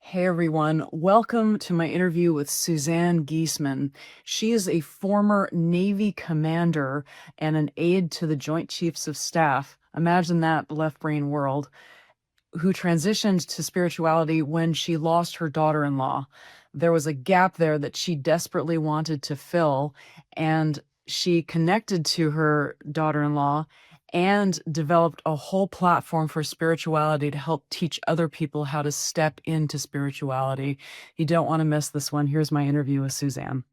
Hey everyone, welcome to my interview with Suzanne Giesemann. She is a former Navy commander and an aide to the Joint Chiefs of Staff. Imagine that left brain world, who transitioned to spirituality when she lost her daughter in law. There was a gap there that she desperately wanted to fill, and she connected to her daughter in law and developed a whole platform for spirituality to help teach other people how to step into spirituality. You don't want to miss this one. Here's my interview with Suzanne.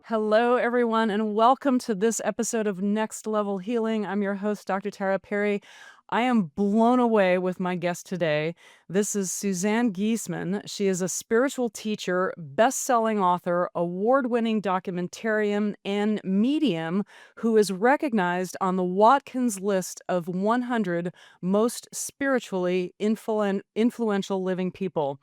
Hello, everyone, and welcome to this episode of Next Level Healing. I'm your host, Dr. Tara Perry. I am blown away with my guest today. This is Suzanne Giesemann. She is a spiritual teacher, best-selling author, award-winning documentarian, and medium who is recognized on the Watkins list of 100 most spiritually influential living people.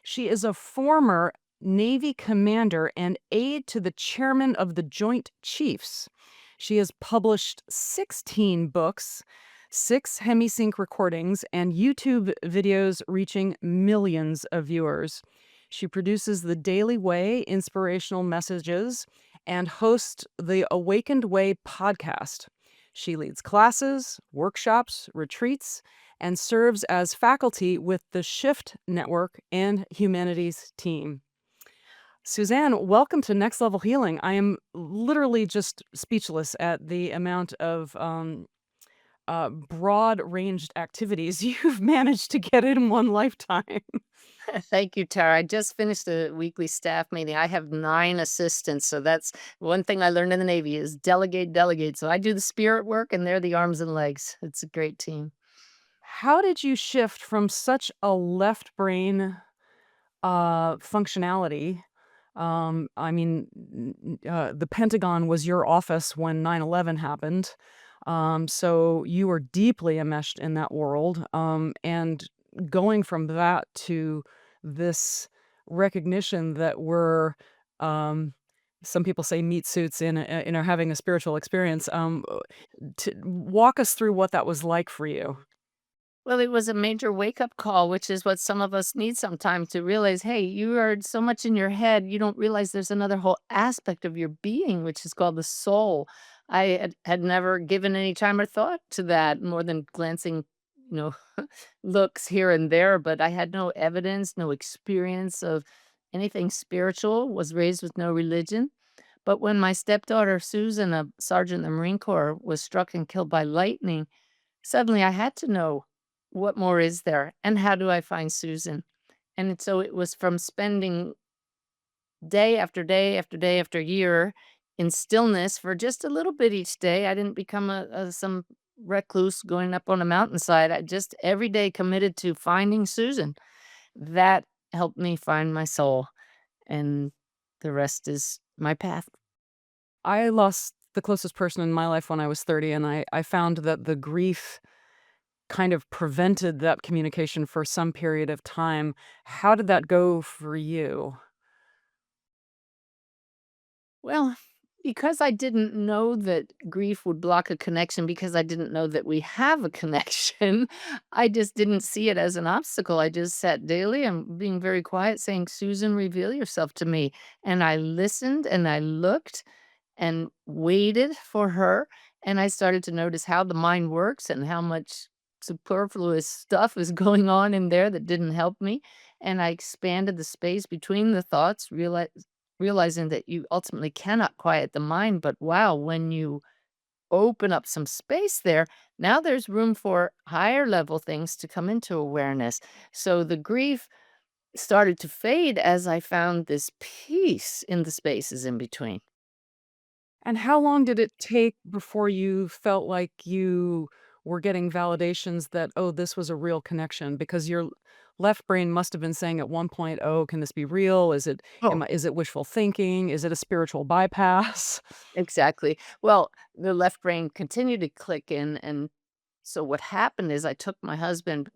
She is a former Navy commander and aide to the chairman of the Joint Chiefs. She has published 16 books, 6 hemisync recordings, and YouTube videos reaching millions of viewers. She produces the Daily Way inspirational messages and hosts the Awakened Way podcast. She leads classes, workshops, retreats, and serves as faculty with the Shift Network and Humanities team. Suzanne, welcome to Next Level Healing. I am literally just speechless at the amount of broad-ranged activities you've managed to get in one lifetime. Thank you, Tara. I just finished a weekly staff meeting. I have 9 assistants, so that's one thing I learned in the Navy is delegate, delegate. So I do the spirit work and they're the arms and legs. It's a great team. How did you shift from such a left brain functionality? The Pentagon was your office when 9/11 happened. So you were deeply enmeshed in that world. And going from that to this recognition that we're, um, some people say meat suits in having a spiritual experience. To walk us through what that was like for you. Well, it was a major wake-up call, which is what some of us need sometimes to realize, hey, you are so much in your head, you don't realize there's another whole aspect of your being, which is called the soul. I had never given any time or thought to that more than glancing, you know, looks here and there, but I had no evidence, no experience of anything spiritual, was raised with no religion. But when my stepdaughter, Susan, a sergeant in the Marine Corps, was struck and killed by lightning, suddenly I had to know what more is there and how do I find Susan? And so it was from spending day after day after day after year in stillness for just a little bit each day. I didn't become some recluse going up on a mountainside. I just every day committed to finding Susan. That helped me find my soul, and the rest is my path. I lost the closest person in my life when I was 30, and I found that the grief kind of prevented that communication for some period of time. How did that go for you? Well, because I didn't know that grief would block a connection because I didn't know that we have a connection, I just didn't see it as an obstacle. I just sat daily and being very quiet saying, "Susan, reveal yourself to me." And I listened and I looked and waited for her, and I started to notice how the mind works and how much superfluous stuff is going on in there that didn't help me, and I expanded the space between the thoughts, realizing that you ultimately cannot quiet the mind, but wow, when you open up some space there, now there's room for higher level things to come into awareness. So the grief started to fade as I found this peace in the spaces in between. And how long did it take before you felt like you were getting validations that, "Oh, this was a real connection?" Because your left brain must have been saying at one point, "Oh, can this be real? Is it wishful thinking? Is it a spiritual bypass?" Exactly. Well, the left brain continued to click in, and so what happened is I took my husband,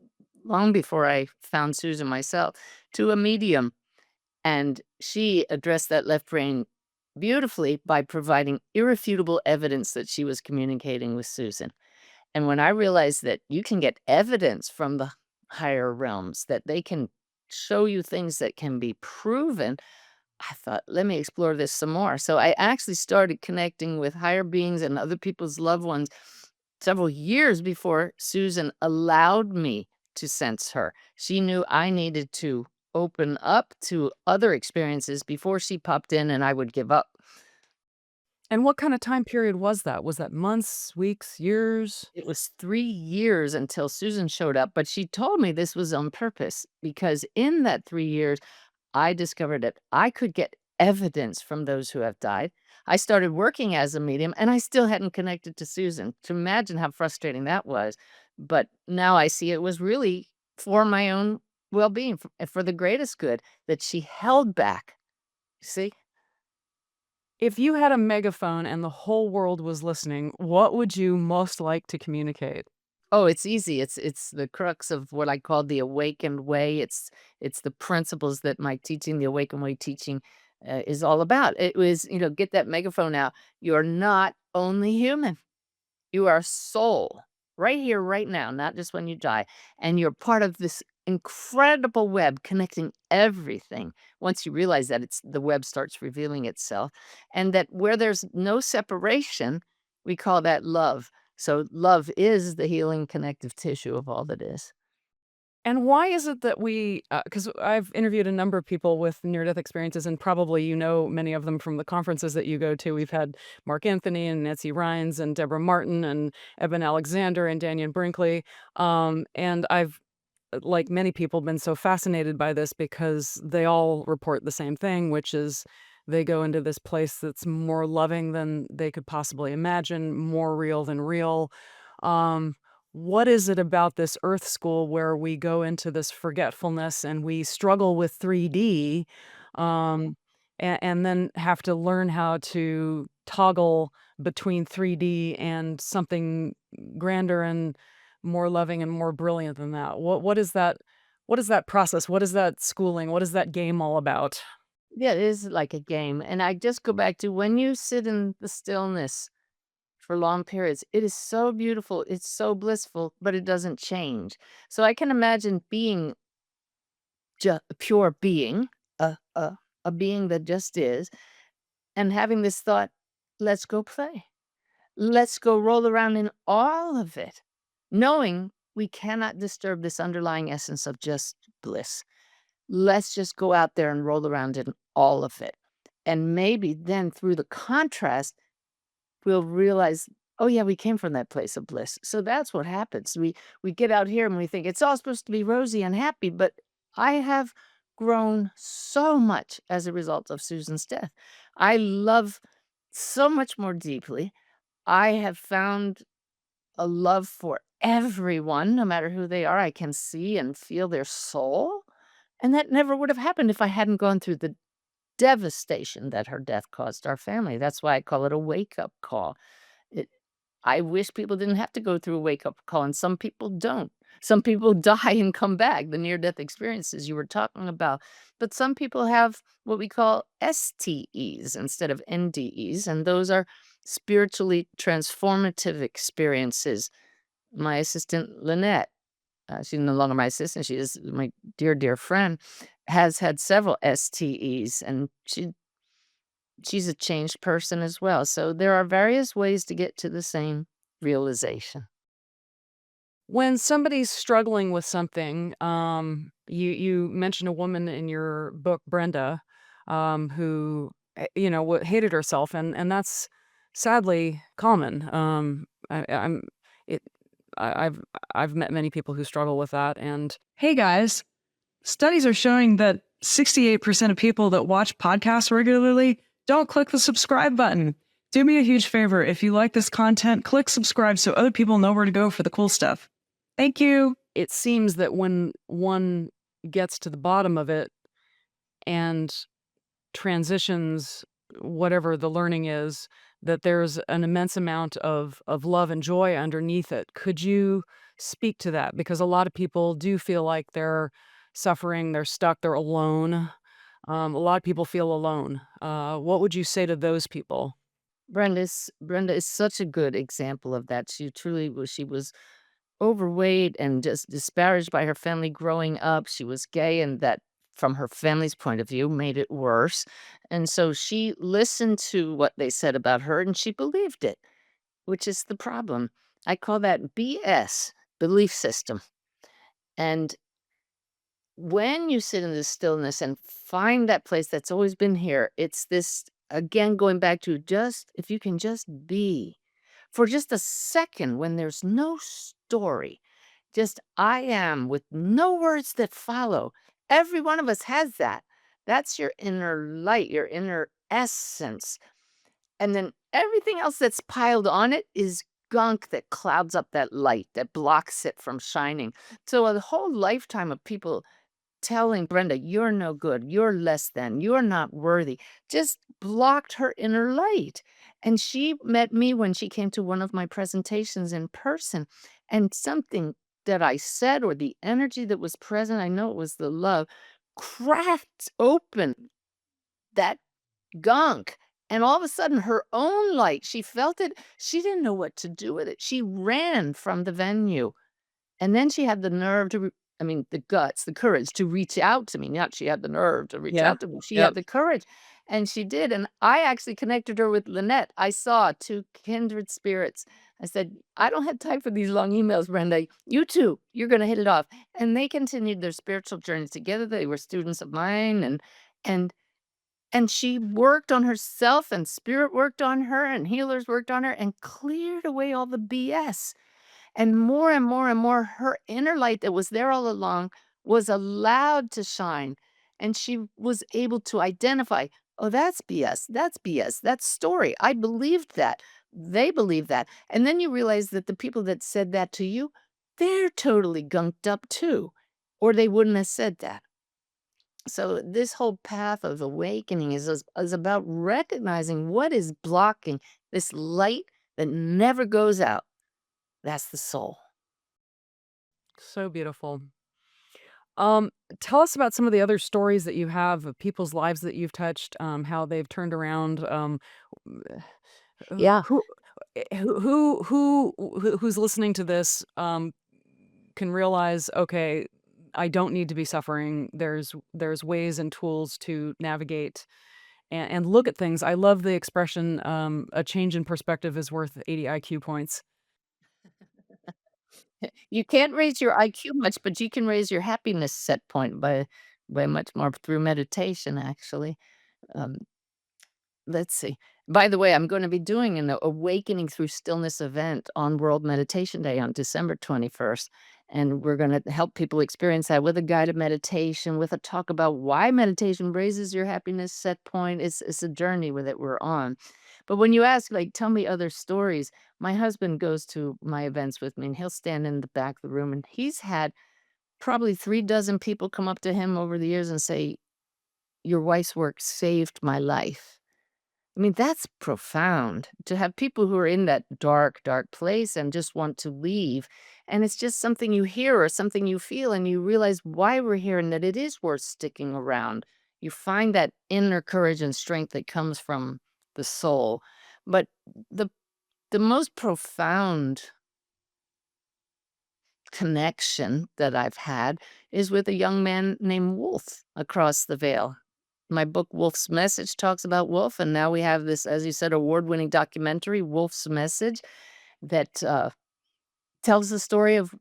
long before I found Susan myself, to a medium, and she addressed that left brain beautifully by providing irrefutable evidence that she was communicating with Susan. And when I realized that you can get evidence from the higher realms, that they can show you things that can be proven, I thought, let me explore this some more. So I actually started connecting with higher beings and other people's loved ones several years before Susan allowed me to sense her. She knew I needed to open up to other experiences before she popped in and I would give up. And what kinda time period was that? Was that months, weeks, years? It was 3 years until Susan showed up, but she told me this was on purpose because in that 3 years, I discovered that I could get evidence from those who have died. I started working as a medium, and I still hadn't connected to Susan. To imagine how frustrating that was, but now I see it was really for my own well-being, for the greatest good that she held back. See? If you had a megaphone and the whole world was listening, what would you most like to communicate? Oh, it's easy. It's the crux of what I call the awakened way. It's the principles that my teaching, the awakened way teaching, is all about. It was, get that megaphone out. You're not only human. You are soul right here, right now, not just when you die. And you're part of this incredible web connecting everything. Once you realize that it's the web starts revealing itself, and that where there's no separation, we call that love. So love is the healing connective tissue of all that is. And why is it that we 'cause I've interviewed a number of people with near-death experiences, and probably you know many of them from the conferences that you go to. We've had Mark Anthony and Nancy Rhines and Deborah Martin and Eben Alexander and Daniel Brinkley, and I've like many people, been so fascinated by this because they all report the same thing, which is they go into this place that's more loving than they could possibly imagine, more real than real. Um, what is it about this Earth school where we go into this forgetfulness and we struggle with 3D, um, and then have to learn how to toggle between 3D and something grander and more loving and more brilliant than that? What is that process? What is that schooling? What is that game all about? Yeah, it is like a game. And I just go back to when you sit in the stillness for long periods, it is so beautiful. It's so blissful, but it doesn't change. So I can imagine being pure being, a, a, a being that just is, and having this thought, let's go play. Let's go roll around in all of it, knowing we cannot disturb this underlying essence of just bliss. Let's just go out there and roll around in all of it. And maybe then through the contrast, we'll realize, oh yeah, we came from that place of bliss. So that's what happens. We get out here and we think it's all supposed to be rosy and happy, but I have grown so much as a result of Susan's death. I love so much more deeply. I have found a love for everyone, no matter who they are. I can see and feel their soul. And that never would have happened if I hadn't gone through the devastation that her death caused our family. That's why I call it a wake up call. It, I wish people didn't have to go through a wake up call, and some people don't. Some people die and come back, the near death experiences you were talking about. But some people have what we call STEs instead of NDEs, and those are spiritually transformative experiences. My assistant, Lynette, she's no longer my assistant, she is my dear, dear friend, has had several STEs, and she's a changed person as well. So there are various ways to get to the same realization. When somebody's struggling with something, you mentioned a woman in your book, Brenda, who hated herself, and that's sadly common. I'm it. I've met many people who struggle with that, and hey guys, studies are showing that 68% of people that watch podcasts regularly don't click the subscribe button. Do me a huge favor. If you like this content, click subscribe so other people know where to go for the cool stuff. Thank you. It seems that when one gets to the bottom of it and transitions whatever the learning is, that there's an immense amount of love and joy underneath it. Could you speak to that? Because a lot of people do feel like they're suffering, they're stuck, they're alone. A lot of people feel alone. What would you say to those people? Brenda is such a good example of that. She was overweight and just disparaged by her family growing up. She was gay, and that, from her family's point of view, made it worse. And so she listened to what they said about her and she believed it, which is the problem. I call that BS, belief system. And when you sit in this stillness and find that place that's always been here, it's this, again, going back to, just if you can just be for just a second, when there's no story, just I am, with no words that follow. Every one of us has that. That's your inner light, your inner essence. And then everything else that's piled on it is gunk that clouds up that light, that blocks it from shining. So a whole lifetime of people telling Brenda, "You're no good, you're less than, you're not worthy," just blocked her inner light. And she met me when she came to one of my presentations in person, and something that I said, or the energy that was present, I know it was the love, cracked open that gunk. And all of a sudden, her own light, she felt it. She didn't know what to do with it. She ran from the venue. And then she had the nerve to re I mean, the guts, the courage to reach out to me. Not she had the nerve to reach Yeah. out to me, she Yep. had the courage, and she did, and I actually connected her with Lynette. I saw 2 kindred spirits. I said, "I don't have time for these long emails, Brenda. You 2, you're gonna hit it off." And they continued their spiritual journey together. They were students of mine, and and she worked on herself, and spirit worked on her, and healers worked on her, and cleared away all the BS. And more and more, her inner light that was there all along was allowed to shine. And she was able to identify, oh, that's BS. That's BS. That's story. I believed that. They believe that. And then you realize that the people that said that to you, they're totally gunked up too, or they wouldn't have said that. So this whole path of awakening is about recognizing what is blocking this light that never goes out. That's the soul. So beautiful. Um, Tell us about some of the other stories that you have of people's lives that you've touched, how they've turned around, Yeah. who who's listening to this, can realize, "Okay, I don't need to be suffering. There's ways and tools to navigate and look at things." I love the expression, "A change in perspective is worth 80 IQ points." You can't raise your IQ much, but you can raise your happiness set point by much more through meditation, actually. Um, let's see. By the way, I'm gonna be doing an Awakening Through Stillness event on World Meditation Day on December 21st, and we're gonna help people experience that with a guided meditation, with a talk about why meditation raises your happiness set point. It's a journey with it we're on. But when you ask, like, "Tell me other stories," my husband goes to my events with me, and he'll stand in the back of the room, and he's had probably 3 dozen people come up to him over the years and say, "Your wife's work saved my life." I mean, that's profound to have people who are in that dark, dark place and just want to leave. And it's just something you hear or something you feel, and you realize why we're here and that it is worth sticking around. You find that inner courage and strength that comes from the soul. But the the most profound connection that I've had is with a young man named Wolf across the veil. My book, Wolf's Message, talks about Wolf, and now we have this, as you said, award-winning documentary, Wolf's Message, that tells the story of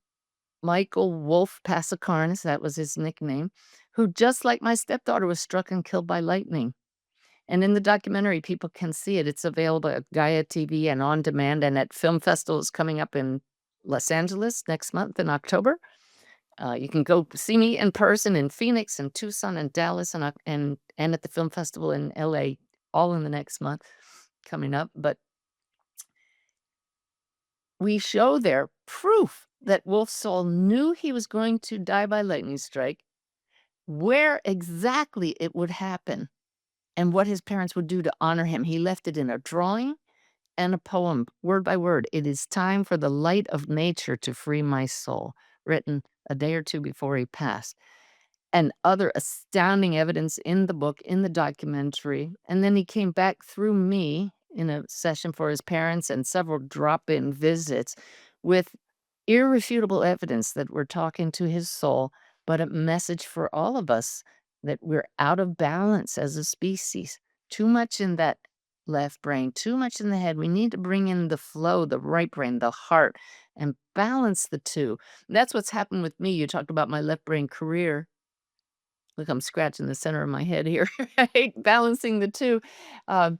Michael Wolf Passacarnis, that was his nickname, who, just like my stepdaughter, was struck and killed by lightning. And in the documentary, people can see it. It's available at Gaia TV and on demand, and at film festivals coming up in Los Angeles next month in October. You can go see me in person in Phoenix and Tucson and Dallas and at the film festival in LA, all in the next month coming up. But we show there proof that Wolf Soul knew he was going to die by lightning strike, where exactly it would happen, and what his parents would do to honor him. He left it in a drawing and a poem, word by word. "It is time for the light of nature to free my soul," written a day or two before he passed. And other astounding evidence in the book, in the documentary. And then he came back through me in a session for his parents and several drop-in visits with irrefutable evidence that we're talking to his soul, but a message for all of us that we're out of balance as a species. Too much in that left brain, too much in the head. We need to bring in the flow, the right brain, the heart, and balance the two. That's what's happened with me. You talked about my left brain career. Look, I'm scratching the center of my head here, right? Balancing the two. Um,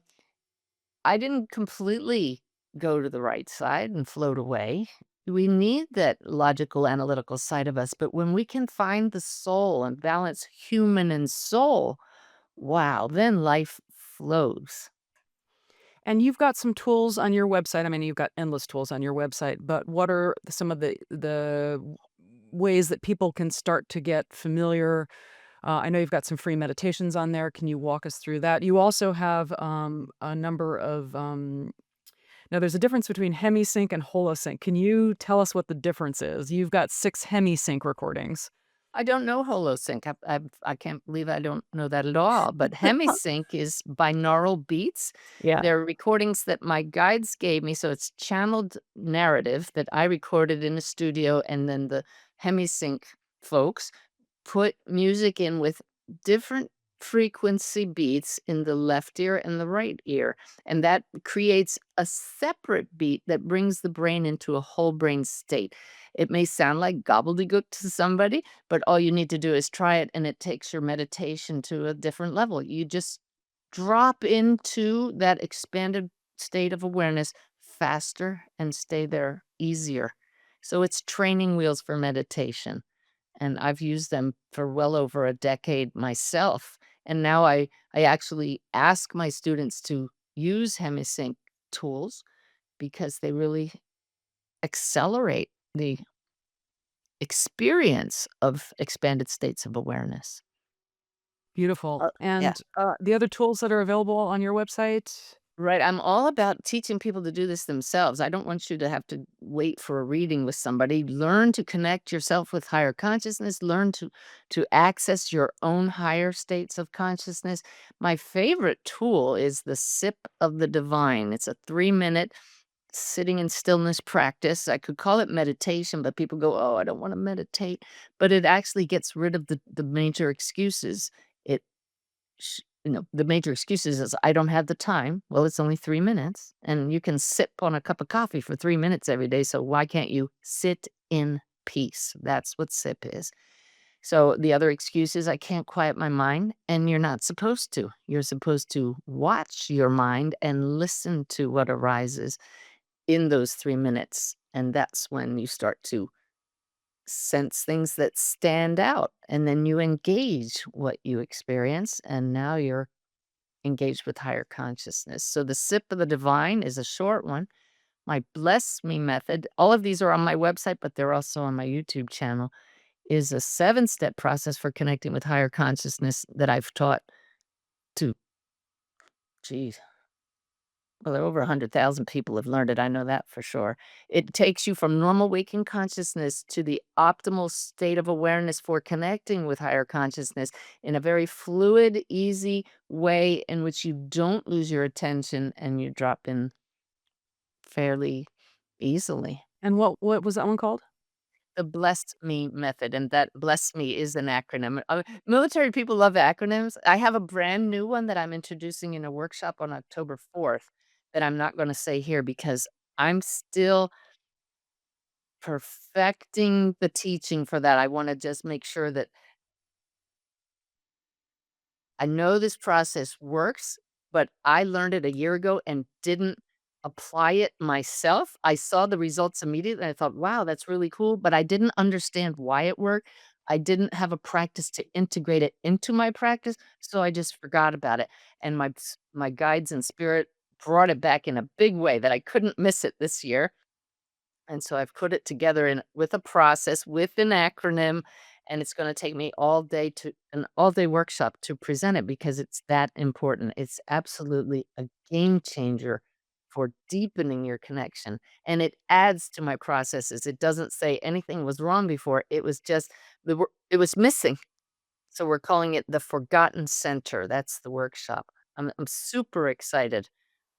I didn't completely go to the right side and float away. We need that logical, analytical side of us, but when we can find the soul and balance human and soul, wow, then life flows. And you've got some tools on your website. I mean, you've got endless tools on your website, but what are some of the ways that people can start to get familiar? I know you've got some free meditations on there. Can you walk us through that? You also have a number of now there's a difference between hemisync and holosync. Can you tell us what the difference is? You've got 6 hemisync recordings. I don't know holosync. I can't believe I don't know that at all, but hemisync is binaural beats. Yeah. They're recordings that my guides gave me, so it's channeled narrative that I recorded in a studio, and then the hemisync folks put music in with different frequency beats in the left ear and the right ear, and that creates a separate beat that brings the brain into a whole brain state. It may sound like gobbledygook to somebody, but all you need to do is try it, and it takes your meditation to a different level. You just drop into that expanded state of awareness faster and stay there easier. So it's training wheels for meditation, and I've used them for well over a decade myself. And now I actually ask my students to use Hemisync tools because they really accelerate the experience of expanded states of awareness. Beautiful. Yeah. And, the other tools that are available on your website? Right, I'm all about teaching people to do this themselves. I don't want you to have to wait for a reading with somebody. Learn to connect yourself with higher consciousness, learn to access your own higher states of consciousness. My favorite tool is the sip of the divine. It's a 3-minute sitting in stillness practice. I could call it meditation, but people go, "Oh, I don't want to meditate." But it actually gets rid of the major excuses. It the major excuses is, "I don't have the time." Well, it's only 3 minutes, and you can sip on a cup of coffee for 3 minutes every day, so why can't you sit in peace? That's what sip is. So, the other excuse is, "I can't quiet my mind," and you're not supposed to. You're supposed to watch your mind and listen to what arises in those 3 minutes, and that's when you start to sense things that stand out, and then you engage what you experience, and now you're engaged with higher consciousness. So the sip of the divine is a short one. My bless me method, all of these are on my website, but they're also on my YouTube channel, is a 7-step process for connecting with higher consciousness that I've taught to, geez, well, over 100,000 people have learned it. I know that for sure. It takes you from normal waking consciousness to the optimal state of awareness for connecting with higher consciousness in a very fluid, easy way in which you don't lose your attention and you drop in fairly easily. And what was that one called? The blessed me method, and that bless me is an acronym. Military people love acronyms. I have a brand new one that I'm introducing in a workshop on October 4th that I'm not gonna say here because I'm still perfecting the teaching for that. I wanna just make sure that I know this process works, but I learned it a year ago and didn't apply it myself. I saw the results immediately, and I thought, "Wow, that's really cool," but I didn't understand why it worked. I didn't have a practice to integrate it into my practice, so I just forgot about it, and my guides in spirit brought it back in a big way that I couldn't miss it this year. And so I've put it together in with a process, with an acronym, and it's gonna take me all day to an all-day workshop to present it because it's that important. It's absolutely a game changer for deepening your connection, and it adds to my processes. It doesn't say anything was wrong before, it was just it was missing. So we're calling it the Forgotten Center. That's the workshop. I'm super excited.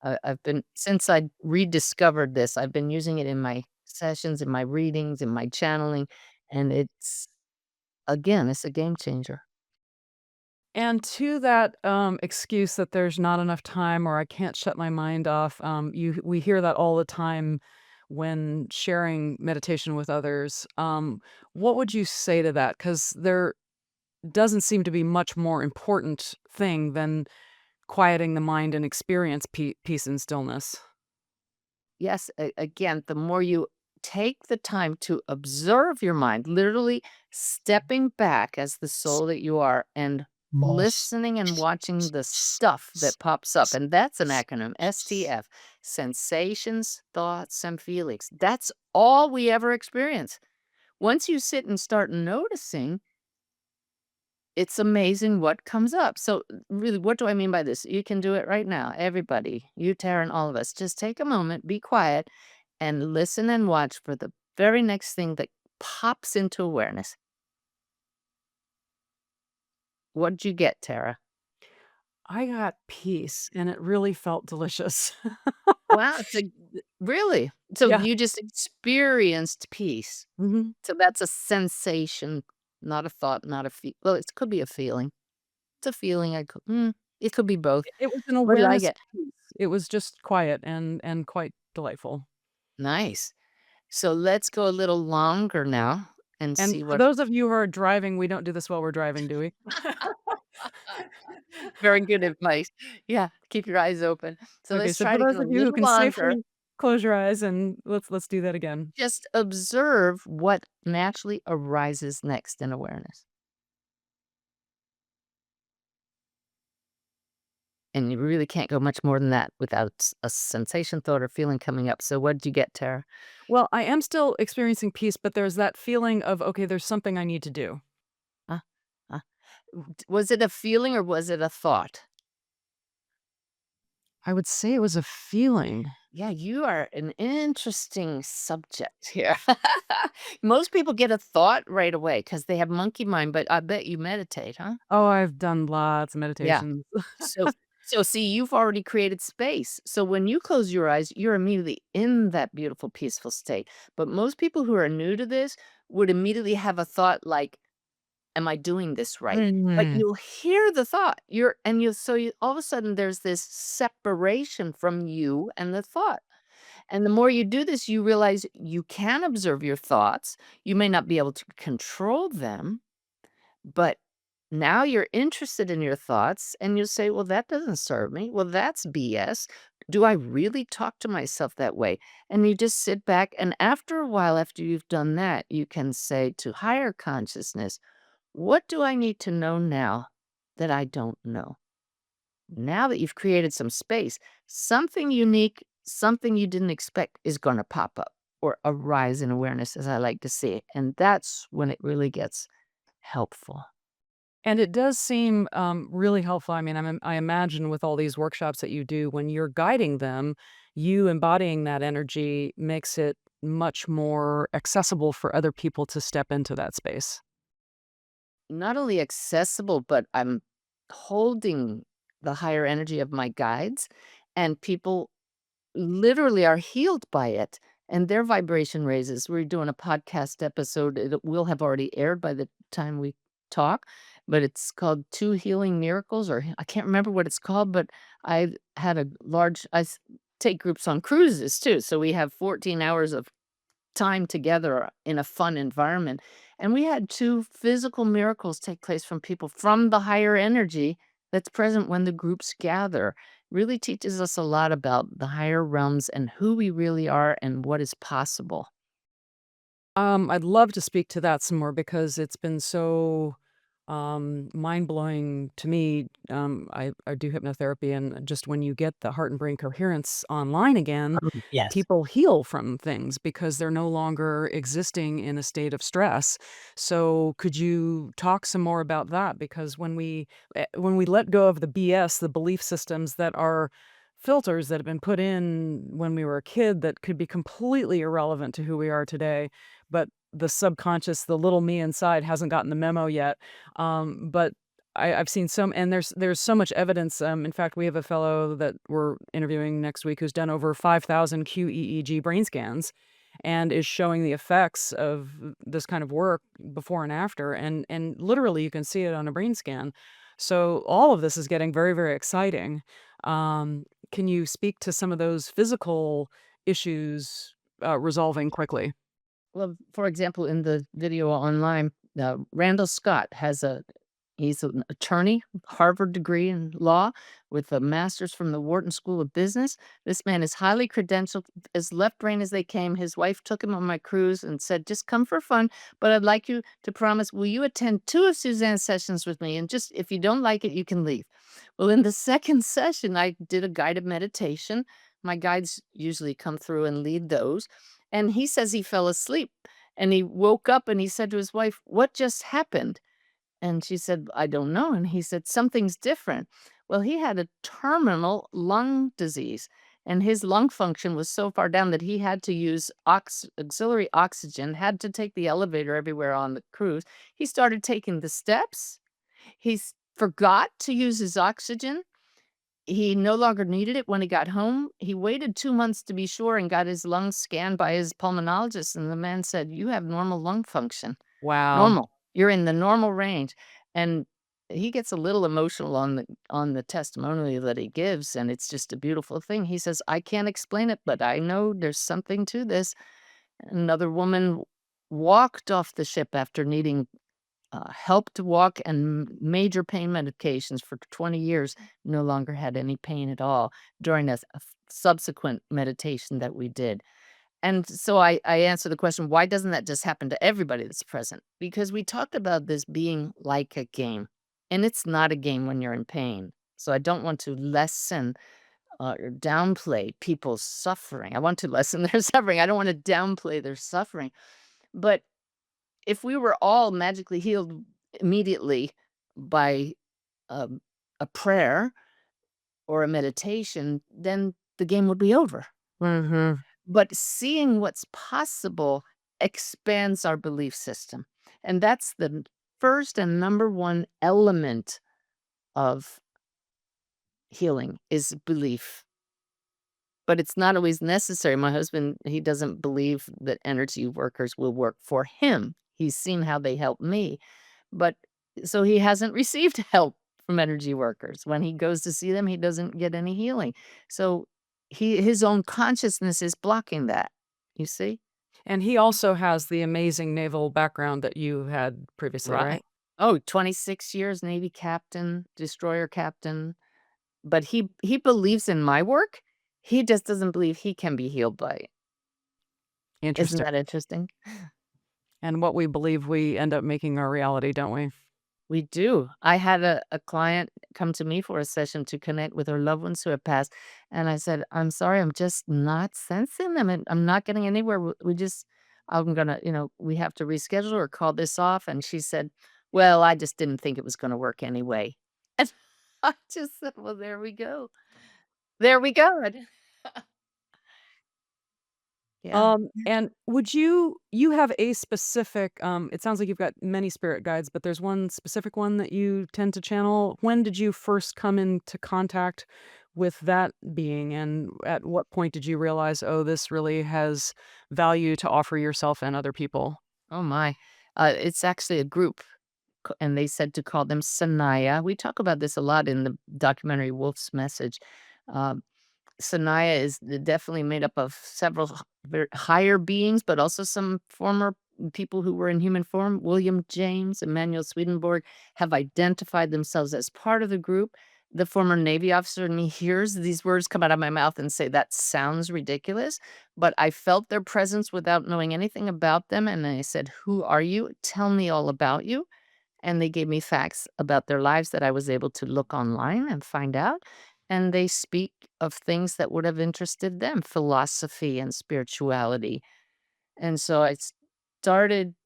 I've been since I rediscovered this, I've been using it in my sessions, in my readings, in my channeling, and it's again, it's a game changer. And to that, excuse that there's not enough time or I can't shut my mind off, we hear that all the time when sharing meditation with others. What would you say to that? Because there doesn't seem to be much more important thing than quieting the mind and experience peace and stillness. Yes, again, the more you take the time to observe your mind, literally stepping back as the soul that you are and listening and watching the stuff that pops up. And that's an acronym, STF, sensations, thoughts, and feelings. That's all we ever experience. Once you sit and start noticing, it's amazing what comes up. So, really, what do I mean by this? You can do it right now. Everybody, you, Tara, and all of us, just take a moment, be quiet, and listen and watch for the very next thing that pops into awareness. What'd you get, Tara? I got peace, and it really felt delicious. Wow, it's a really? So Yeah. you just experienced peace. Mhm. So that's a sensation, not a thought, not a feel. Well, it could be a feeling. It's a feeling. It could be both. It was an What did I awareness of get? peace. It was just quiet and quite delightful. Nice. So let's go a little longer now and And see for what those of you who are driving, we don't do this while we're driving, do we? very good advice. Yeah, keep your eyes open. So Okay, let's so try for it those again a of you who little can longer. safely close your eyes and let's do that again. Just observe what naturally arises next in awareness. And you really can't go much more than that without a sensation, thought, or feeling coming up. So what did you get, Tara? Well, I am still experiencing peace, but there's that feeling of, okay, there's something I need to do. Uh, uh, was it a feeling or was it a thought? I would say it was a feeling. Yeah, you are an interesting subject here. Most people get a thought right away because they have monkey mind, but I bet you meditate, huh? Oh, I've done lots of Yeah. meditations. So so see, you've already created space. So when you close your eyes, you're immediately in that beautiful, peaceful state. But most people who are new to this would immediately have a thought like, "Am I doing this right?" But Mhm. you'll hear the thought. You all of a sudden there's this separation from you and the thought. And the more you do this, you realize you can observe your thoughts. You may not be able to control them, but now you're interested in your thoughts and you say, well, that doesn't serve me. Well, that's BS. Do I really talk to myself that way? And you just sit back. And after a while, after you've done that, you can say to higher consciousness, what do I need to know now that I don't know? Now that you've created some space, something unique, something you didn't expect is going to pop up or arise in awareness, as I like to see it. And that's when it really gets helpful. And it does seem, really helpful. I mean, I imagine with all these workshops that you do, when you're guiding them, you embodying that energy makes it much more accessible for other people to step into that space. Not only accessible, but I'm holding the higher energy of my guides, and people literally are healed by it, and their vibration raises. We're doing a podcast episode, it will have already aired by the time we talk, but it's called 2 Healing Miracles, or I can't remember what it's called, but I had a large take groups on cruises too, so we have 14 hours of time together in a fun environment. And we had 2 physical miracles take place from people from the higher energy that's present when the groups gather. Really teaches us a lot about the higher realms and who we really are and what is possible. I'd love to speak to that some more because it's been so, mind-blowing to me. I do hypnotherapy, and just when you get the heart and brain coherence online again, Yes. people heal from things because they're no longer existing in a state of stress. So could you talk some more about that? Because when we let go of the BS, the belief systems that are filters that have been put in when we were a kid that could be completely irrelevant to who we are today, but the subconscious, the little me inside hasn't gotten the memo yet. But I've seen some, and there's so much evidence. In fact, we have a fellow that we're interviewing next week who's done over 5,000 QEEG brain scans and is showing the effects of this kind of work before and after, and literally you can see it on a brain scan. So all of this is getting very, very exciting. Can you speak to some of those physical issues resolving quickly? Well, for example, in the video online, Randall Scott he's an attorney, Harvard degree in law with a master's from the Wharton School of Business. This man is highly credentialed, as left brain as they came. His wife took him on my cruise and said, just come for fun, but I'd like you to promise, will you attend 2 of Suzanne's sessions with me? And just, if you don't like it, you can leave. Well, in the second session, I did a guided meditation. My guides usually come through and lead those. And he says he fell asleep and he woke up and he said to his wife, "What just happened?" And she said, "I don't know." And he said, "Something's different." Well, he had a terminal lung disease and his lung function was so far down that he had to use auxiliary oxygen, had to take the elevator everywhere on the cruise. He started taking the steps. Forgot to use his oxygen. He no longer needed it when he got home. He waited 2 months to be sure and got his lungs scanned by his pulmonologist, and the man said, "You have normal lung function. Wow. Normal. You're in the normal range." And he gets a little emotional on the testimonial that he gives, and it's just a beautiful thing. He says, "I can't explain it, but I know there's something to this." Another woman walked off the ship after needing help to walk and major pain medications for 20 years, no longer had any pain at all during a subsequent meditation that we did. And so I answer the question, why doesn't that just happen to everybody that's present? Because we talked about this being like a game, and it's not a game when you're in pain. So I don't want to lessen or downplay people's suffering. I want to lessen their suffering. I don't want to downplay their suffering. But if we were all magically healed immediately by, um, a prayer or a meditation, then the game would be over. Mhm. But seeing what's possible expands our belief system, and that's the first and number 1 element of healing is belief. But it's not always necessary. My husband, he doesn't believe that energy workers will work for him. He's seen how they help me. But so he hasn't received help from energy workers. When he goes to see them, he doesn't get any healing. So his own consciousness is blocking that. You see? And he also has the amazing naval background that you had previously, right? Right. Oh, 26 years Navy captain, destroyer captain. But he believes in my work. He just doesn't believe he can be healed by it. Isn't Interesting. that interesting? And what we believe we end up making our reality, don't we? We do. I had a client come to me for a session to connect with her loved ones who have passed, and I said, "I'm sorry, I'm just not sensing them, and I'm not getting anywhere. We just I'm gonna, we have to reschedule or call this off." And she said, "Well, I just didn't think it was gonna work anyway." And I just said, "Well, there we go. There we go." Yeah. And would you have a specific, it sounds like you've got many spirit guides, but there's one specific one that you tend to channel. When did you first come into contact with that being, and at what point did you realize, "Oh, this really has value to offer yourself and other people?" Oh my. It's actually a group, and they said to call them Sanaya. We talk about this a lot in the documentary Wolf's Message. Um, Sanaya is definitely made up of several very higher beings, but also some former people who were in human form. William James, Emmanuel Swedenborg have identified themselves as part of the group. The former Navy officer in me hears these words come out of my mouth and say, "That sounds ridiculous." But I felt their presence without knowing anything about them. And I said, "Who are you? Tell me all about you." And they gave me facts about their lives that I was able to look online and find out. And they speak of things that would have interested them, philosophy and spirituality. And so I started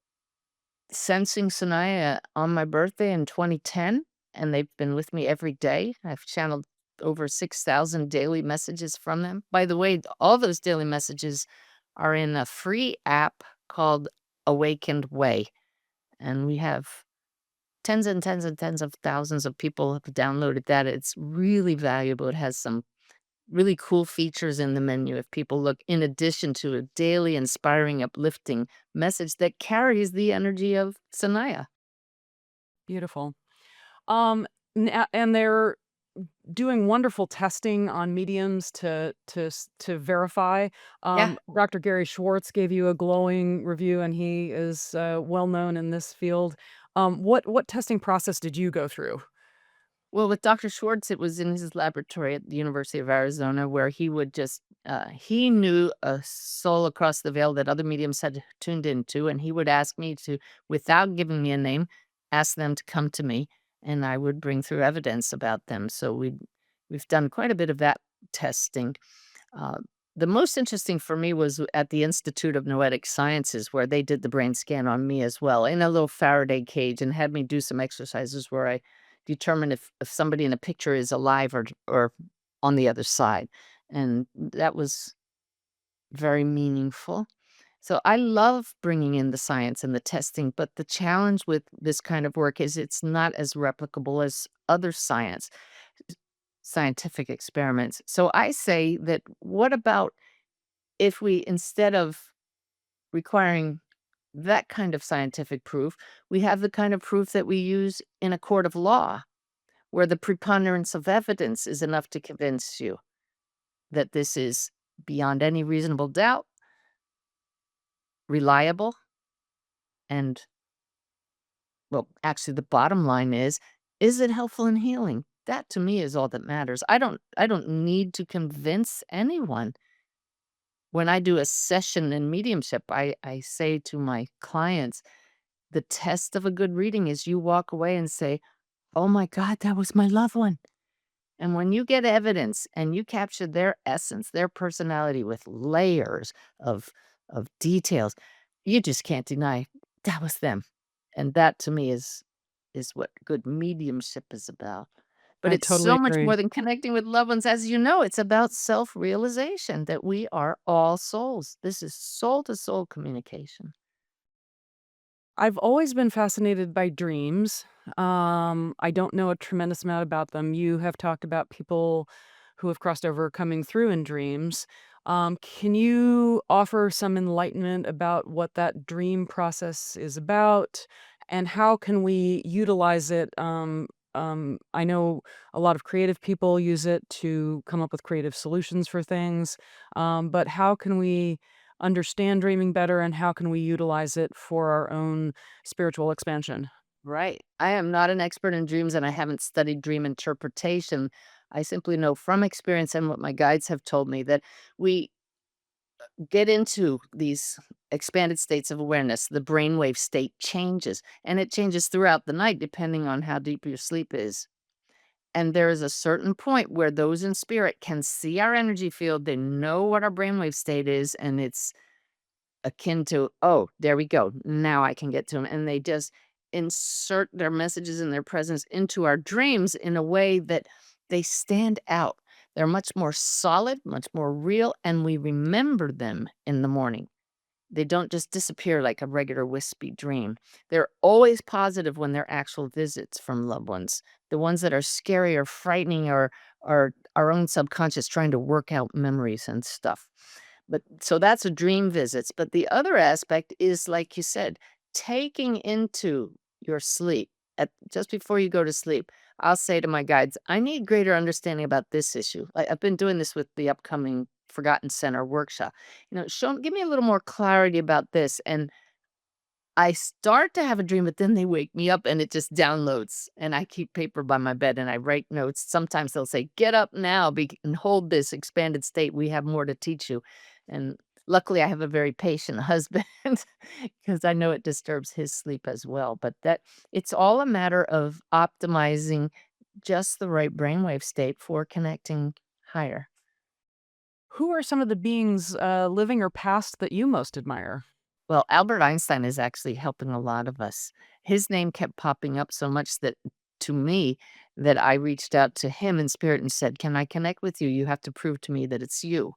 sensing Sanaya on my birthday in 2010, and they've been with me every day. I've channeled over 6,000 daily messages from them. By the way, all those daily messages are in a free app called Awakened Way. And we have tens and tens and tens of thousands of people have downloaded that. It's really valuable. It has some really cool features in the menu if people look, in addition to a daily inspiring, uplifting message that carries the energy of Sanaya. Beautiful. Um, and they're doing wonderful testing on mediums to verify. Yeah. Dr. Gary Schwartz gave you a glowing review, and he is well known in this field. What testing process did you go through? Well, with Dr. Schwartz, it was in his laboratory at the University of Arizona where he would just, he knew a soul across the veil that other mediums had tuned into, and he would ask me to, without giving me a name, ask them to come to me, and I would bring through evidence about them. So we've done quite a bit of that testing. Uh, the most interesting for me was at the Institute of Noetic Sciences, where they did the brain scan on me as well in a little Faraday cage and had me do some exercises where I determine if somebody in a picture is alive or on the other side. And that was very meaningful. So I love bringing in the science and the testing, but the challenge with this kind of work is it's not as replicable as other scientific experiments. So I say that what about if we, instead of requiring that kind of scientific proof, we have the kind of proof that we use in a court of law, where the preponderance of evidence is enough to convince you that this is beyond any reasonable doubt, reliable, and, well, actually, the bottom line is it helpful in healing? That to me is all that matters. I don't need to convince anyone. When I do a session in mediumship, I say to my clients, the test of a good reading is you walk away and say, "Oh my god, that was my loved one." And when you get evidence and you capture their essence, their personality with layers of details, you just can't deny that was them. And that to me is what good mediumship is about. But I it's totally so much agree. more than connecting with loved ones. As you know, it's about self-realization that we are all souls. This is soul to soul communication. I've always been fascinated by dreams. I don't know a tremendous amount about them. You have talked about people who have crossed over coming through in dreams. Can you offer some enlightenment about what that dream process is about and how can we utilize it? I know a lot of creative people use it to come up with creative solutions for things, but how can we understand dreaming better and how can we utilize it for our own spiritual expansion? Right. I am not an expert in dreams and I haven't studied dream interpretation. I simply know from experience and what my guides have told me that we get into these expanded states of awareness. The brainwave state changes and it changes throughout the night depending on how deep your sleep is. And there is a certain point where those in spirit can see our energy field. They know what our brainwave state is, and it's akin to, "Oh, there we go. Now I can get to them," and they just insert their messages and their presence into our dreams in a way that they stand out. They're much more solid, much more real, and we remember them in the morning. They don't just disappear like a regular wispy dream. They're always positive when they're actual visits from loved ones. The ones that are scary or frightening are our own subconscious trying to work out memories and stuff. But so that's a dream visits. But the other aspect is, like you said, taking into your sleep at just before you go to sleep. I'll say to my guides, I need greater understanding about this issue. I've been doing this with the upcoming Forgotten Center workshop. Give me a little more clarity about this. And I start to have a dream, but then they wake me up and it just downloads. And I keep paper by my bed and I write notes. Sometimes they'll say, "Get up now and hold this expanded state. We have more to teach you." And luckily, I have a very patient husband because I know it disturbs his sleep as well. But that it's all a matter of optimizing just the right brainwave state for connecting higher. Who are some of the beings, living or past, that you most admire? Well, Albert Einstein is actually helping a lot of us. His name kept popping up so much that to me that I reached out to him in spirit and said, "Can I connect with you? You have to prove to me that it's you."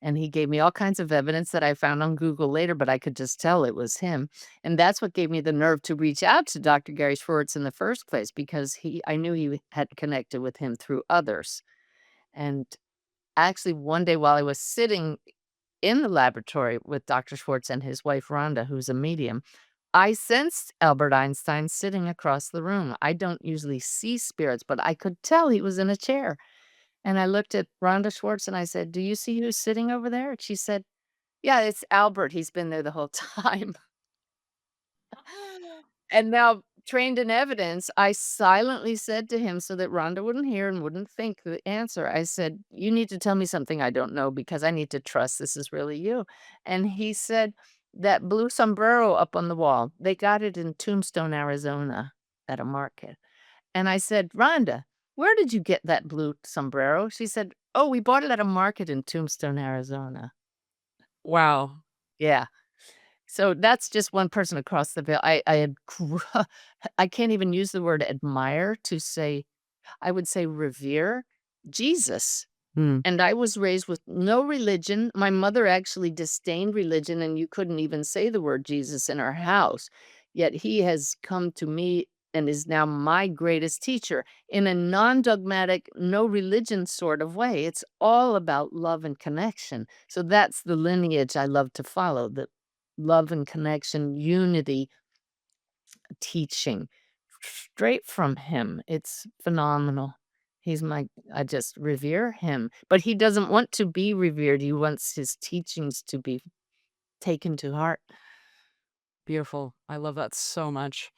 And he gave me all kinds of evidence that I found on Google later, but I could just tell it was him. And that's what gave me the nerve to reach out to Dr. Gary Schwartz in the first place because I knew he had connected with him through others. And actually, one day while I was sitting in the laboratory with Dr. Schwartz and his wife, Rhonda, who's a medium, I sensed Albert Einstein sitting across the room. I don't usually see spirits, but I could tell he was in a chair. And I looked at Rhonda Schwartz and I said, "Do you see who's sitting over there?" And she said, "Yeah, it's Albert. He's been there the whole time." And now, trained in evidence, I silently said to him so that Rhonda wouldn't hear and wouldn't think the answer. I said, "You need to tell me something I don't know because I need to trust this is really you." And he said, "That blue sombrero up on the wall, they got it in Tombstone, Arizona at a market." And I said, "Rhonda, where did you get that blue sombrero?" She said, "Oh, we bought it at a market in Tombstone, Arizona." Wow. Yeah. So that's just one person across the veil. I had I can't even use the word admire to say I would say revere Jesus. Hmm. And I was raised with no religion. My mother actually disdained religion, and you couldn't even say the word Jesus in our house. Yet he has come to me and is now my greatest teacher in a non dogmatic, no religion sort of way. It's all about love and connection. So that's the lineage I love to follow, the love and connection, unity teaching straight from him. It's phenomenal. I just revere him, but he doesn't want to be revered. He wants his teachings to be taken to heart. Beautiful. I love that so much.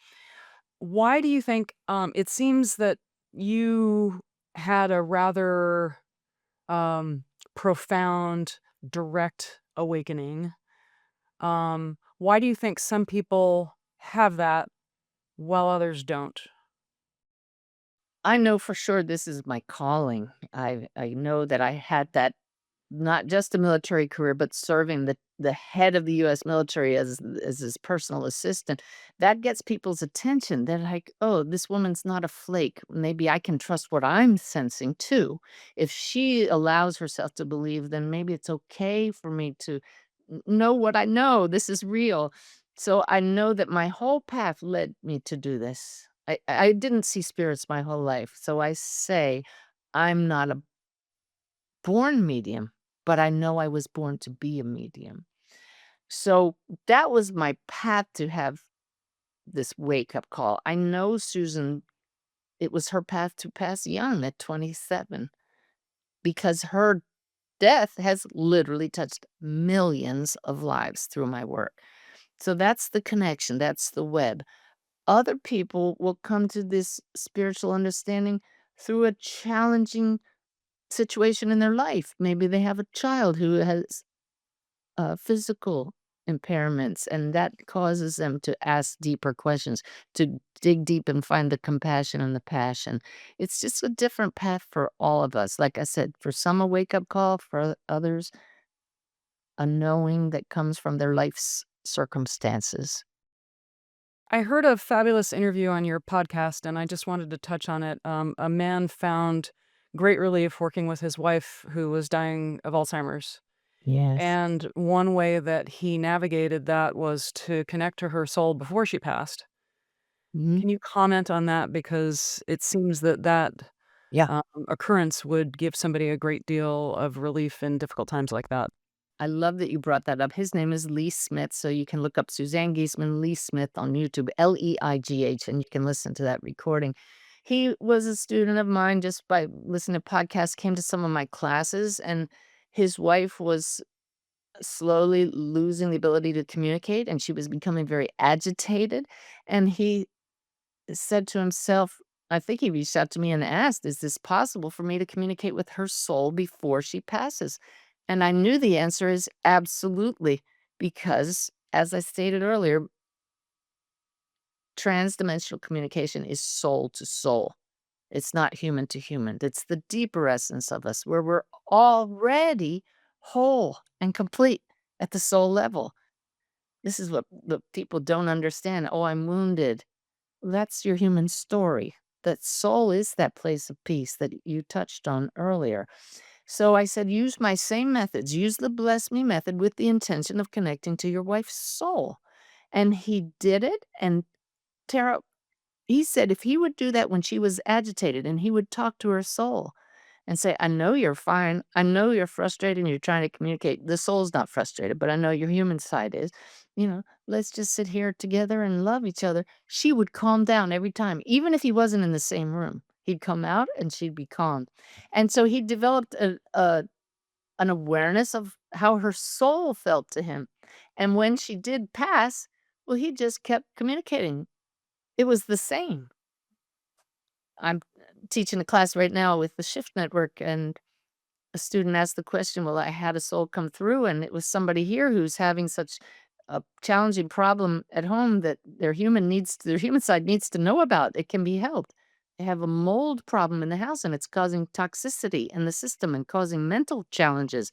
Why do you think, it seems that you had a rather, um, profound, direct awakening. Why do you think some people have that while others don't? I know for sure this is my calling. I know that I had that not just a military career, but serving the head of the US military as his personal assistant. That gets people's attention. They're like, "Oh, this woman's not a flake. Maybe I can trust what I'm sensing too. If she allows herself to believe, then maybe it's okay for me to know what I know. This is real." So I know that my whole path led me to do this. I didn't see spirits my whole life. So I say I'm not a born medium, but I know I was born to be a medium. So that was my path to have this wake up call. I know Susan, it was her path to pass young at 27 because her death has literally touched millions of lives through my work. So that's the connection, that's the web. Other people will come to this spiritual understanding through a challenging situation in their life. Maybe they have a child who has physical impairments, and that causes them to ask deeper questions, to dig deep and find the compassion and the passion. It's just a different path for all of us. Like I said, for some, a wake up call, for others, a knowing that comes from their life's circumstances. I heard a fabulous interview on your podcast, and I just wanted to touch on it. A man found great relief working with his wife who was dying of Alzheimer's. Yes. And one way that he navigated that was to connect to her soul before she passed. Mhm. Can you comment on that? Because it seems that Yeah. occurrence would give somebody a great deal of relief in difficult times like that. I love that you brought that up. His name is Lee Smith, so you can look up Suzanne Giesemann, Lee Smith on YouTube, Leigh, and you can listen to that recording. He was a student of mine just by listening to podcasts, came to some of my classes, and his wife was slowly losing the ability to communicate, and she was becoming very agitated. And he said to himself, I think he reached out to me and asked, "Is this possible for me to communicate with her soul before she passes?" And I knew the answer is absolutely, because as I stated earlier, transdimensional communication is soul to soul. It's not human to human. It's the deeper essence of us where we're already whole and complete at the soul level. This is what the people don't understand. "Oh, I'm wounded." That's your human story. That soul is that place of peace that you touched on earlier. So I said, use my same methods. Use the bless me method with the intention of connecting to your wife's soul. And he did it. And Tara, he said if he would do that when she was agitated and he would talk to her soul and say, I know you're fine. I know you're frustrated and you're trying to communicate. The soul's not frustrated, but I know your human side is. Let's just sit here together and love each other. She would calm down every time, even if he wasn't in the same room. He'd come out and she'd be calm. And so he developed an awareness of how her soul felt to him. And when she did pass, well, he just kept communicating. It was the same. I'm teaching a class right now with the Shift Network, and a student asked the question, well, I had a soul come through, and it was somebody here who's having such a challenging problem at home that their human side needs to know about. It can be helped. They have a mold problem in the house, and it's causing toxicity in the system and causing mental challenges.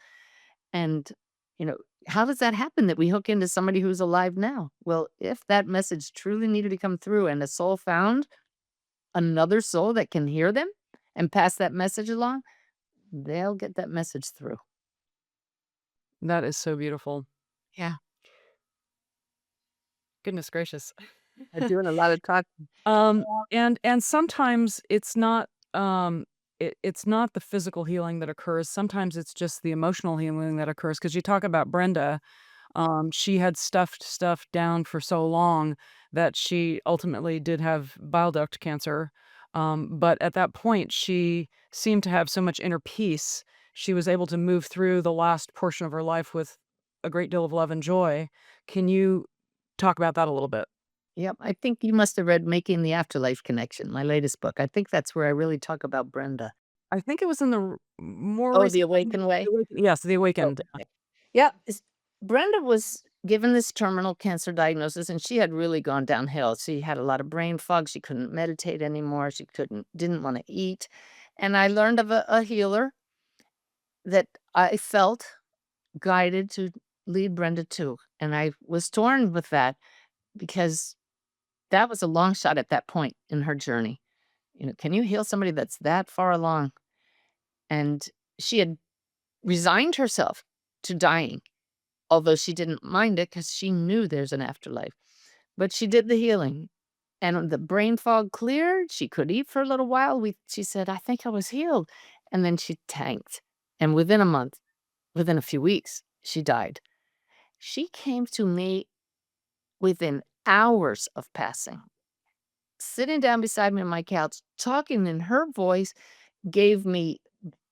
And, you know, how does that happen that we hook into somebody who's alive now? Well, if that message truly needed to come through and a soul found another soul that can hear them and pass that message along, they'll get that message through. That is so beautiful. Yeah. Goodness gracious. I'm doing a lot of talking. Um, and sometimes it's not the physical healing that occurs, sometimes it's just the emotional healing that occurs. Because you talk about Brenda, she had stuffed stuff down for so long that she ultimately did have bile duct cancer, but at that point, she seemed to have so much inner peace, she was able to move through the last portion of her life with a great deal of love and joy. Can you talk about that a little bit? Yep, I think you must have read Making the Afterlife Connection, my latest book. I think that's where I really talk about Brenda. I think it was in the r more Oh, The recent Awakened Way? Yes, The Awakened. Okay. Yeah, Brenda was given this terminal cancer diagnosis, and she had really gone downhill. She had a lot of brain fog. She couldn't meditate anymore. She didn't want to eat. And I learned of a healer that I felt guided to lead Brenda to. And I was torn with that because that was a long shot at that point in her journey. Can you heal somebody that's that far along? And she had resigned herself to dying, although she didn't mind it because she knew there's an afterlife. But she did the healing. And when the brain fog cleared, she could eat for a little while. She said, I think I was healed. And then she tanked. And within a month, within a few weeks, she died. She came to me within hours of passing, sitting down beside me on my couch, talking in her voice, gave me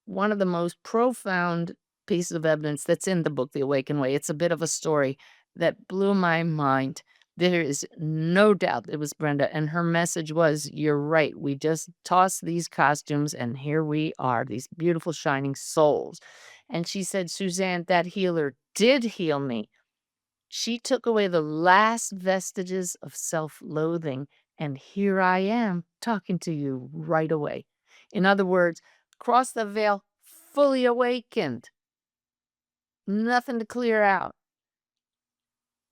one of the most profound pieces of evidence that's in the book, The Awakened Way. It's a bit of a story that blew my mind. There is no doubt it was Brenda, and her message was, you're right. We just tossed these costumes, and here we are, these beautiful, shining souls. And she said, Suzanne, that healer did heal me. She took away the last vestiges of self-loathing, and here I am talking to you right away. In other words, cross the veil fully awakened, nothing to clear out.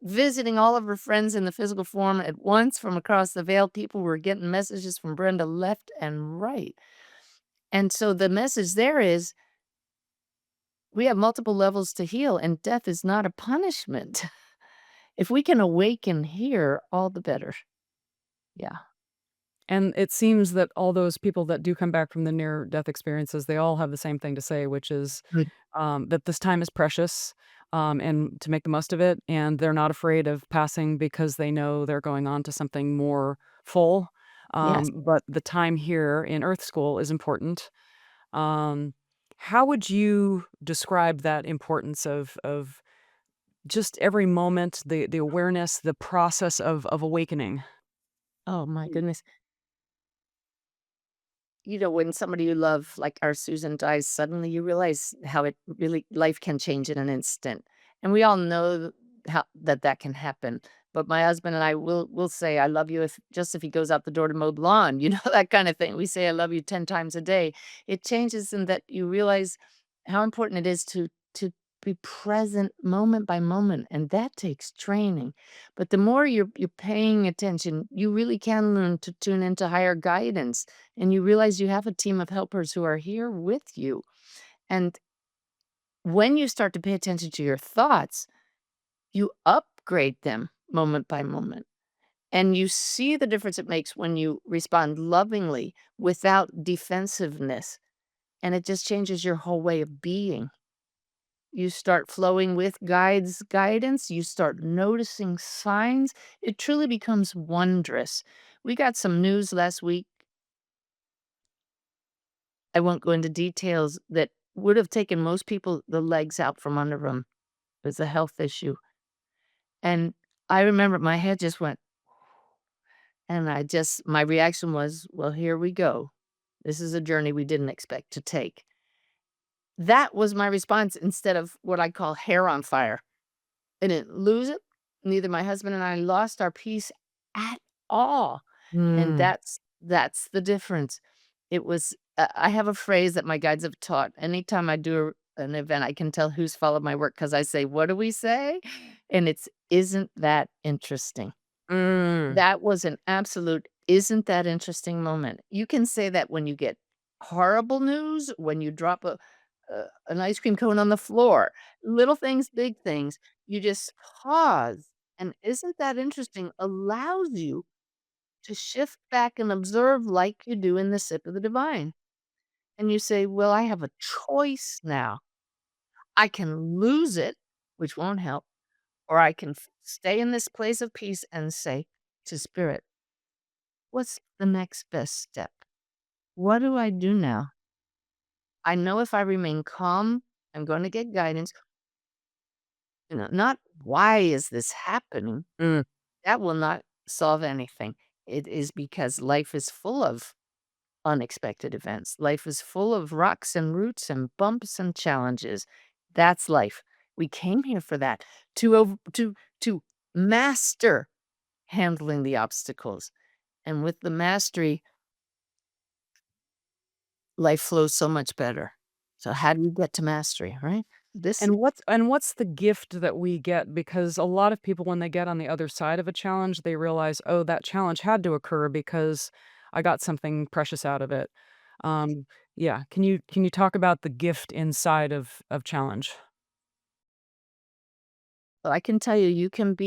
Visiting all of her friends in the physical form at once from across the veil, people were getting messages from Brenda left and right. And so the message there is we have multiple levels to heal, and death is not a punishment. If we can awaken here, all the better. Yeah. And it seems that all those people that do come back from the near death experiences, they all have the same thing to say, which is, Good. that this time is precious, and to make the most of it, and they're not afraid of passing because they know they're going on to something more full, Yes. but the time here in Earth School is important. Um, how would you describe that importance of just every moment, the awareness, the process of awakening? Oh my goodness. When somebody you love, like our Susan, dies suddenly, you realize how it really life can change in an instant. And we all know how that can happen. But my husband and I will say, I love you if he goes out the door to mow the lawn, that kind of thing. We say I love you 10 times a day. It changes in that you realize how important it is to be present moment by moment. And that takes training. But the more you're paying attention, you really can learn to tune into higher guidance and you realize you have a team of helpers who are here with you. And when you start to pay attention to your thoughts, you upgrade them moment by moment. And you see the difference it makes when you respond lovingly without defensiveness. And it just changes your whole way of being. You start flowing with guidance. You start noticing signs. It truly becomes wondrous. We got some news last week. I won't go into details that would have taken most people the legs out from under them. It was a health issue. And I remember my head just went, and my reaction was, well, here we go. This is a journey we didn't expect to take. That was my response instead of what I call hair on fire. I didn't lose it. Neither my husband and I lost our peace at all. And Mm. that's the difference. It was I have a phrase that my guides have taught. Anytime I do an event, I can tell who's followed my work because I say, "What do we say?" And it's, "Isn't that interesting?" Mm. That was an absolute "isn't that interesting" moment. You can say that when you get horrible news, when you drop an ice cream cone on the floor, little things, big things. You just pause, and "isn't that interesting" allows you to shift back and observe like you do in the sip of the divine. And you say, "Well, I have a choice now. I can lose it, which won't help, or I can stay in this place of peace and say to spirit, what's the next best step? What do I do now? I know if I remain calm, I'm going to get guidance. Not why is this happening? Mm. That will not solve anything. It is because life is full of unexpected events. Life is full of rocks and roots and bumps and challenges. That's life. We came here for that to master handling the obstacles. And with the mastery, life flows so much better. So how do you get to mastery, right? This And what's the gift that we get? Because a lot of people, when they get on the other side of a challenge, they realize, "Oh, that challenge had to occur because I got something precious out of it." Um, yeah, can you talk about the gift inside of challenge? I can tell you, you could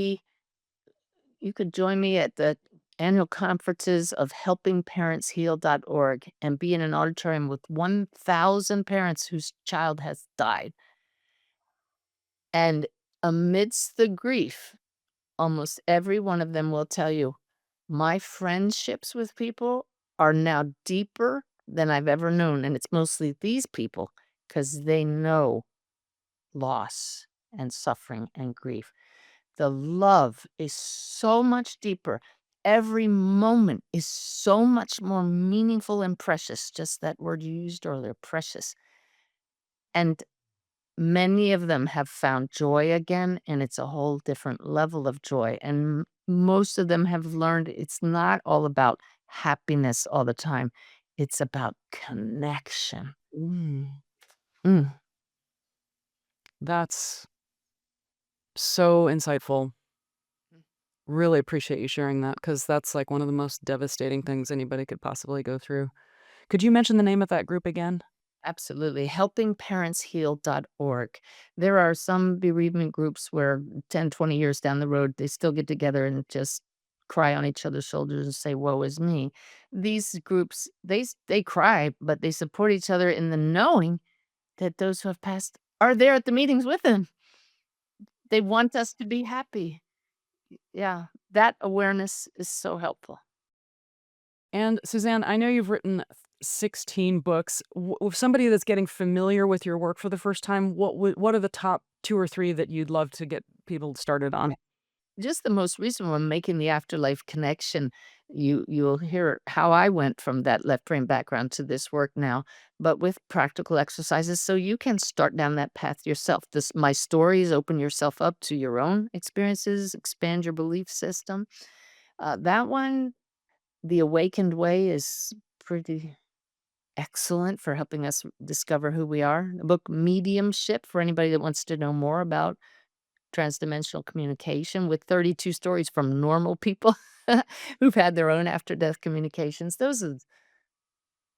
join me at the annual conferences of helpingparentsheal.org and be in an auditorium with 1,000 parents whose child has died. And amidst the grief, almost every one of them will tell you, my friendships with people are now deeper than I've ever known. And it's mostly these people because they know loss and suffering and grief. The love is so much deeper. Every moment is so much more meaningful and precious. Just that word you used earlier, precious. And many of them have found joy again, and it's a whole different level of joy. And most of them have learned it's not all about happiness all the time, it's about connection. Mm, Mm. that's so insightful. Really appreciate you sharing that because that's, like, one of the most devastating things anybody could possibly go through. Could you mention the name of that group again? Absolutely. Helpingparentsheal.org. There are some bereavement groups where 10, 20 years down the road, they still get together and just cry on each other's shoulders and say, woe is me. These groups, they cry, but they support each other in the knowing that those who have passed are there at the meetings with them. They want us to be happy. Yeah, that awareness is so helpful. And Suzanne, I know you've written 16 books. With somebody that's getting familiar with your work for the first time, what are the top 2 or 3 that you'd love to get people started on? Just the most recent one, making the afterlife connection. You'll hear how I went from that left brain background to this work now, but with practical exercises so you can start down that path yourself. This my stories open yourself up to your own experiences, expand your belief system. That one, The Awakened Way, is pretty excellent for helping us discover who we are. The book Mediumship, for anybody that wants to know more about transdimensional communication, with 32 stories from normal people who've had their own after death communications. Those are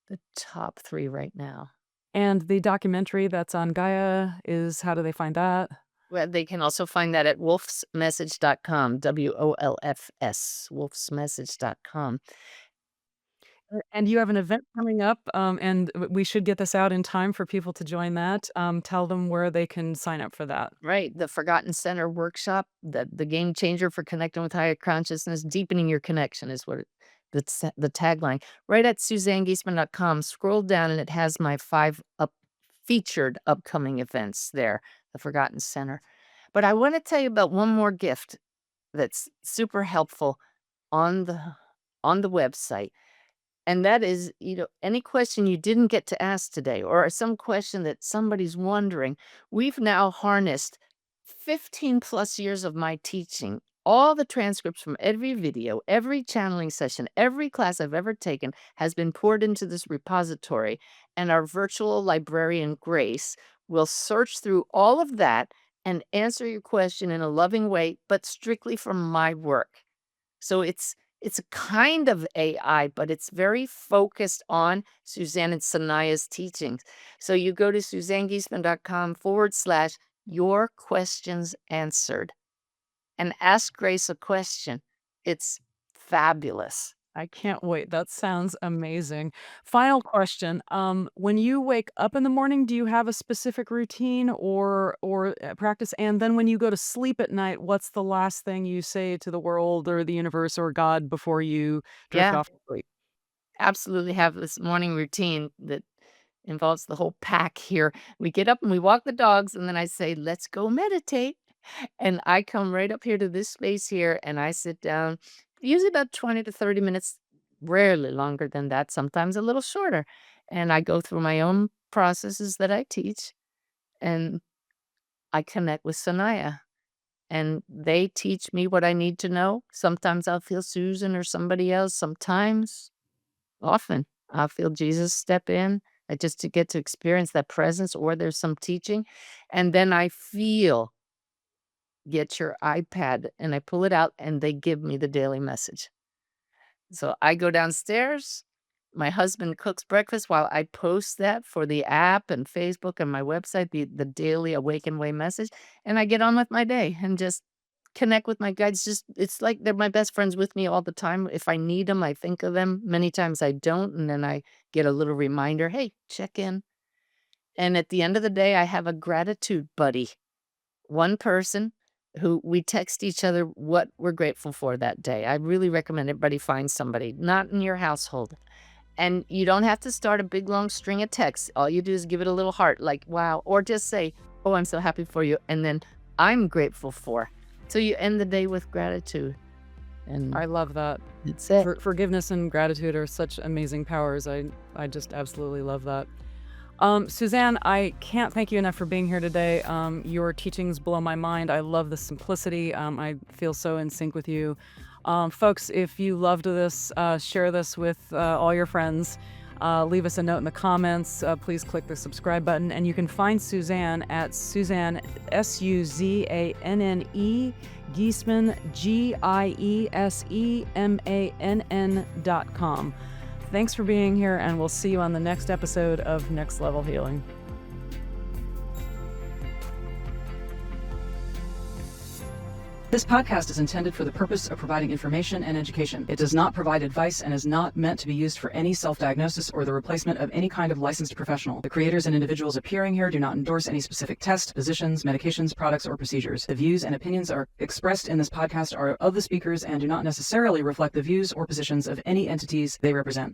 the top 3 right now. And the documentary that's on Gaia is how do they find that? Well, they can also find that at wolfsmessage.com, WOLFS, wolfsmessage.com. And you have an event coming up, and we should get this out in time for people to join that. Tell them where they can sign up for that. Right, the Forgotten Center workshop, the game changer for connecting with higher consciousness, deepening your connection is what the tagline. Right at SuzanneGiesemann.com, scroll down and it has my 5 featured upcoming events there, the Forgotten Center. But I wanna tell you about one more gift that's super helpful on the website. And that is, any question you didn't get to ask today or some question that somebody's wondering, we've now harnessed 15 plus years of my teaching, all the transcripts from every video, every channeling session, every class I've ever taken has been poured into this repository. And our virtual librarian, Grace, will search through all of that and answer your question in a loving way, but strictly from my work. So it's a kind of AI, but it's very focused on Suzanne and Sanaya's teachings. So you go to SuzanneGiesemann.com/, your questions answered, and ask Grace a question. It's fabulous. I can't wait. That sounds amazing. Final question. When you wake up in the morning, do you have a specific routine or practice? And then when you go to sleep at night, what's the last thing you say to the world or the universe or God before you drift Yeah, off to sleep? absolutely have this morning routine that involves the whole pack here. We get up and we walk the dogs, and then I say, "Let's go meditate." And I come right up here to this space here and I sit down, usually about 20 to 30 minutes, rarely longer than that, sometimes a little shorter. And I go through my own processes that I teach and I connect with Sanaya. And they teach me what I need to know. Sometimes I'll feel Susan or somebody else. Sometimes, often, I'll feel Jesus step in just to get to experience that presence, or there's some teaching. And then I feel get your iPad, and I pull it out, and they give me the daily message. So I go downstairs, my husband cooks breakfast while I post that for the app and Facebook and my website, the daily Awaken Way message, and I get on with my day and just connect with my guides. Just it's like they're my best friends with me all the time. If I need them, I think of them. Many times I don't, and then I get a little reminder, "Hey, check in." And at the end of the day, I have a gratitude buddy. One person who we text each other what we're grateful for that day. I really recommend everybody find somebody, not in your household. And you don't have to start a big long string of texts. All you do is give it a little heart, like, wow, or just say, "Oh, I'm so happy for you." And then I'm grateful for. So you end the day with gratitude. And I love that. that's it. Forgiveness and gratitude are such amazing powers. I just absolutely love that. Suzanne, I can't thank you enough for being here today. Your teachings blow my mind. I love the simplicity. I feel so in sync with you. Folks, if you loved this, share this with all your friends. Leave us a note in the comments. Please click the subscribe button. And you can find Suzanne at Suzanne, SUZANNE, Giesemann, GIESEMANN.com. Thanks for being here, and we'll see you on the next episode of Next Level Healing. This podcast is intended for the purpose of providing information and education. It does not provide advice and is not meant to be used for any self-diagnosis or the replacement of any kind of licensed professional. The creators and individuals appearing here do not endorse any specific tests, positions, medications, products, or procedures. The views and opinions are expressed in this podcast are of the speakers and do not necessarily reflect the views or positions of any entities they represent.